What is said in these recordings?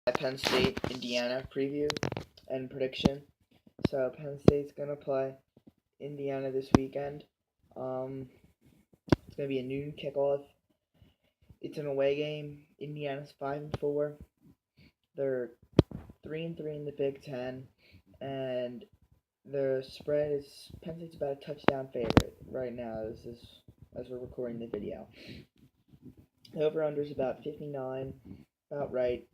Penn State Indiana preview and prediction. So Penn State's gonna play Indiana this weekend. It's gonna be a noon kickoff. It's an away game. Indiana's 5-4. They're 3-3 in the Big Ten, and the spread is Penn State's about a touchdown favorite right now. As we're recording the video. The over/under is about 59, about right.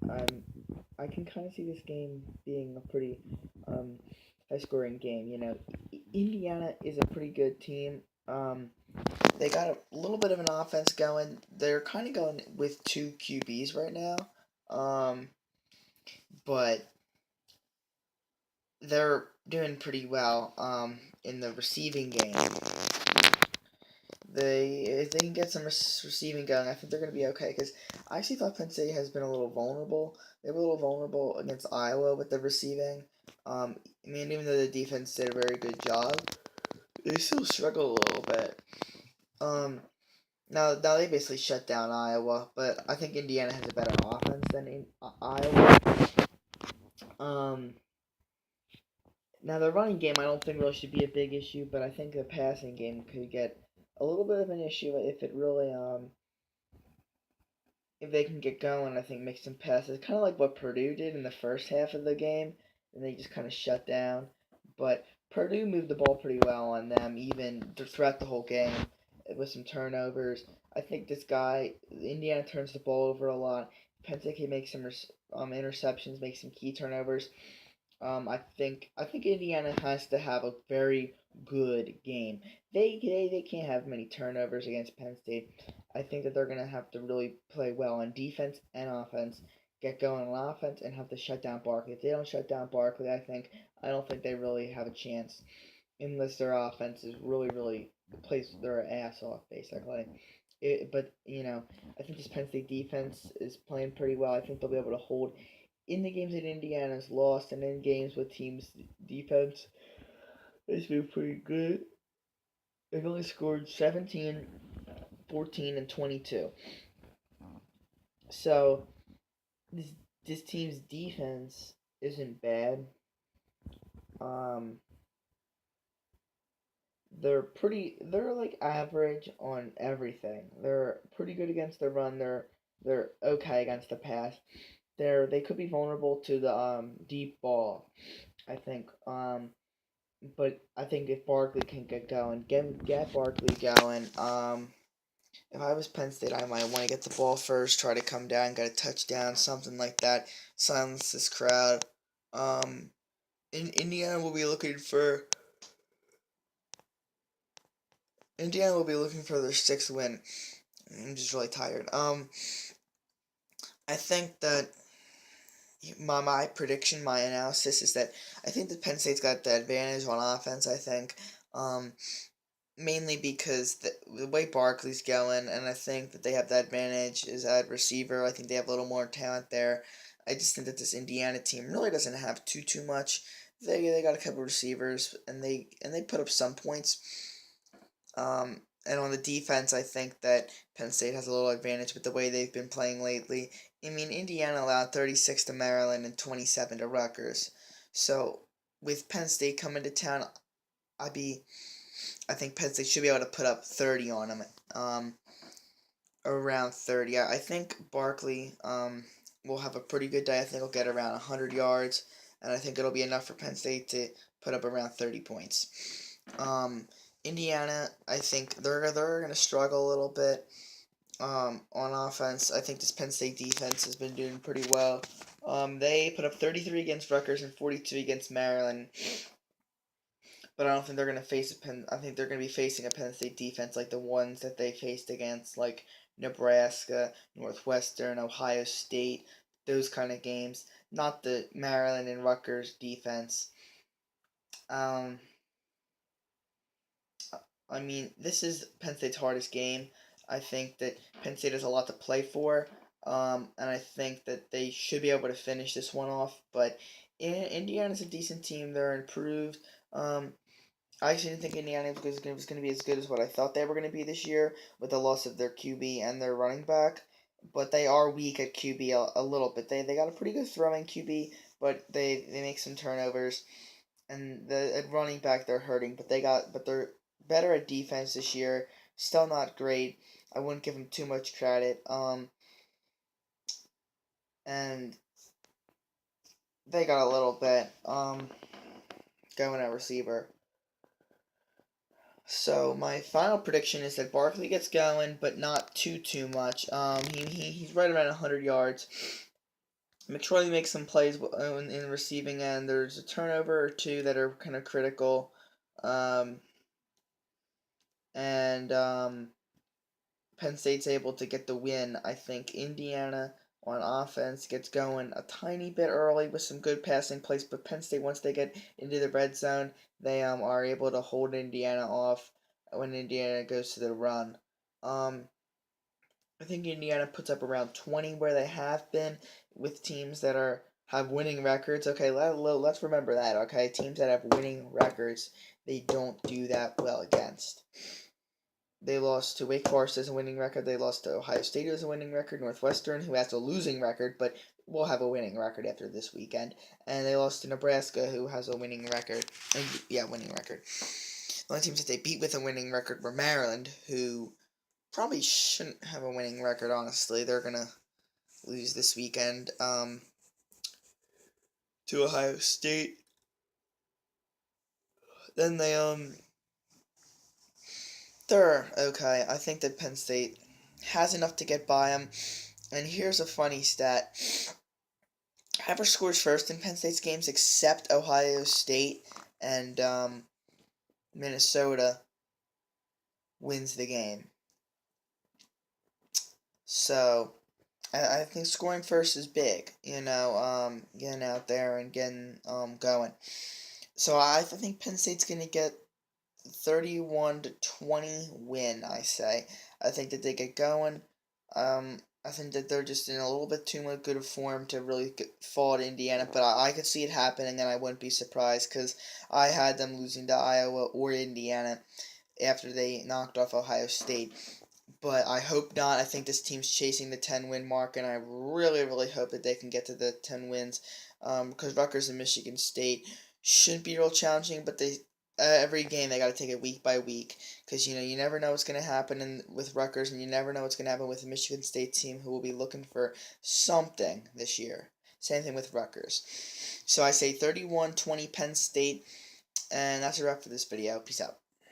I can kind of see this game being a pretty high-scoring game. Indiana is a pretty good team. They got a little bit of an offense going. They're kind of going with two QBs right now, but they're doing pretty well in the receiving game. If they can get some receiving going, I think they're going to be okay. Because I actually thought Penn State has been a little vulnerable. They were a little vulnerable against Iowa with the receiving. Even though the defense did a very good job, they still struggle a little bit. Now they basically shut down Iowa, but I think Indiana has a better offense than Iowa. Now the running game I don't think really should be a big issue, but I think the passing game could get a little bit of an issue if it really if they can get going. I think make some passes, kind of like what Purdue did in the first half of the game, and they just kind of shut down. But Purdue moved the ball pretty well on them, even throughout the whole game, with some turnovers. I think Indiana turns the ball over a lot. Penn State can make some interceptions, make some key turnovers. I think Indiana has to have a very good game. They can't have many turnovers against Penn State. I think that they're gonna have to really play well on defense and offense, get going on offense, and have to shut down Barkley. If they don't shut down Barkley, I don't think they really have a chance unless their offense is really plays their ass off basically. But I think this Penn State defense is playing pretty well. I think they'll be able to hold in the games that Indiana's lost and in games with teams' defense. It's been pretty good. They've only scored 17, 14, and 22. So this team's defense isn't bad. Um, they're like average on everything. They're pretty good against the run. They're okay against the pass. They could be vulnerable to the deep ball, I think. But I think if Barkley can get going, get Barkley going. If I was Penn State, I might want to get the ball first, try to come down, get a touchdown, something like that. Silence this crowd. In Indiana will be looking for their sixth win. I'm just really tired. I think that my prediction, my analysis is that I think that Penn State's got the advantage on offense. I think, mainly because the way Barkley's going, and I think that they have the advantage is at receiver. I think they have a little more talent there. I just think that this Indiana team really doesn't have too much. They got a couple receivers, and they put up some points. And on the defense, I think that Penn State has a little advantage with the way they've been playing lately. Indiana allowed 36 to Maryland and 27 to Rutgers. So, with Penn State coming to town, I think Penn State should be able to put up 30 on them. Around 30. I think Barkley will have a pretty good day. I think he'll get around 100 yards, and I think it'll be enough for Penn State to put up around 30 points. Indiana, I think they're going to struggle a little bit on offense. I think this Penn State defense has been doing pretty well. They put up 33 against Rutgers and 42 against Maryland. But I don't think they're going to face I think they're going to be facing a Penn State defense like the ones that they faced against like Nebraska, Northwestern, Ohio State, those kind of games. Not the Maryland and Rutgers defense. This is Penn State's hardest game. I think that Penn State has a lot to play for, and I think that they should be able to finish this one off. But Indiana's a decent team. They're improved. I actually didn't think Indiana was going to be as good as what I thought they were going to be this year with the loss of their QB and their running back. but they are weak at QB a little bit. They got a pretty good throwing QB, but they make some turnovers, and the at running back they're hurting. But they're better at defense this year. Still not great. I wouldn't give them too much credit. And they got a little bit going at receiver. So my final prediction is that Barkley gets going, but not too much. He's right around 100 yards. McTroy makes some plays in receiving end. There's a turnover or two that are kind of critical, um, and Penn State's able to get the win. I think Indiana on offense gets going a tiny bit early with some good passing plays, but Penn State, once they get into the red zone, they are able to hold Indiana off when Indiana goes to the run. I think Indiana puts up around 20 where they have been with teams that have winning records. Okay, let's remember that. Okay, teams that have winning records, they don't do that well against. They lost to Wake Forest as a winning record. They lost to Ohio State as a winning record. Northwestern, who has a losing record, but will have a winning record after this weekend. And they lost to Nebraska, who has a winning record. Yeah, winning record. The only teams that they beat with a winning record were Maryland, who probably shouldn't have a winning record, honestly. They're going to lose this weekend to Ohio State. Then they're okay. I think that Penn State has enough to get by them. And here's a funny stat. Whoever scores first in Penn State's games except Ohio State and Minnesota wins the game. So I think scoring first is big, getting out there and getting going. So I think Penn State's going to get 31-20 win, I say. I think that they get going. I think that they're just in a little bit too much good of form to really fall to Indiana, but I could see it happening, and I wouldn't be surprised because I had them losing to Iowa or Indiana after they knocked off Ohio State. But I hope not. I think this team's chasing the 10-win mark, and I really hope that they can get to the 10 wins because Rutgers and Michigan State shouldn't be real challenging, but they every game they got to take it week by week because you never know what's going to happen with Rutgers, and you never know what's going to happen with the Michigan State team who will be looking for something this year. Same thing with Rutgers. So I say 31-20 Penn State, and that's a wrap for this video. Peace out.